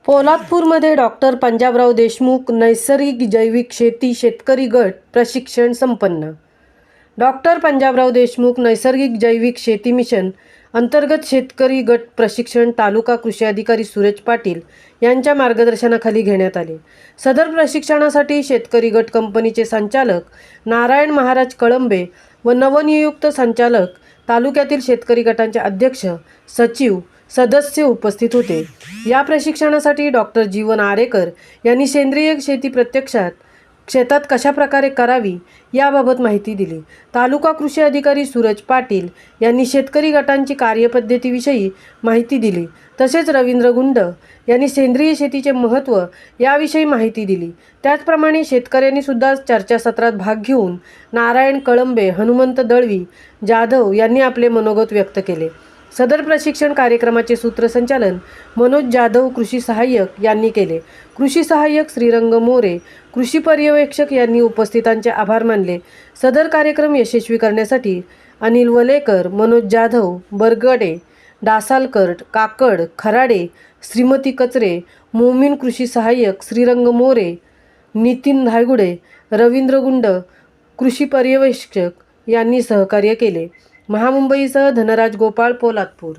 पोलादपूरमध्ये doctor Panjabrao Deshmukh नैसर्गिक जैविक शेती शेतकरी गट प्रशिक्षण संपन्न। डॉक्टर पंजाबराव देशमुख नैसर्गिक जैविक शेती मिशन अंतर्गत शेतकरी गट प्रशिक्षण तालुका कृषी अधिकारी सूरज पाटील यांच्या मार्गदर्शनाखाली घेण्यात आले। सदर प्रशिक्षणासाठी शेतकरी गट कंपनीचे संचालक नारायण महाराज कळंबे व नवनियुक्त संचालक तालुक्यातील शेतकरी गटांचे अध्यक्ष सचिव सदस्य उपस्थित होते। या प्रशिक्षणासाठी डॉक्टर जीवन आरेकर यांनी सेंद्रिय शेती प्रत्यक्षात शेतात कशा प्रकारे करावी याबाबत माहिती दिली। तालुका कृषी अधिकारी सूरज पाटील यांनी शेतकरी गटांची कार्यपद्धतीविषयी माहिती दिली। तसेच रवींद्र गुंड यांनी सेंद्रिय शेतीचे महत्त्व याविषयी माहिती दिली। त्याचप्रमाणे शेतकऱ्यांनी सुद्धा चर्चासत्रात भाग घेऊन नारायण कळंबे, हनुमंत दळवी, जाधव यांनी आपले मनोगत व्यक्त केले। सदर प्रशिक्षण कार्यक्रमाचे सूत्रसंचालन मनोज जाधव कृषी सहाय्यक यांनी केले। कृषी सहाय्यक श्रीरंग मोरे, कृषी पर्यवेक्षक यांनी उपस्थितांचे आभार मानले। सदर कार्यक्रम यशस्वी करण्यासाठी अनिल वलेकर, मनोज जाधव, बरगडे, डासालकर, काकड, खराडे, श्रीमती कचरे, मोमीन कृषी सहाय्यक, श्रीरंग मोरे, नितीन धायगुडे, रवींद्र गुंड, कृषी पर्यवेक्षक यांनी सहकार्य केले। महामुंबईसह धनराज गोपाळ, पोलादपूर।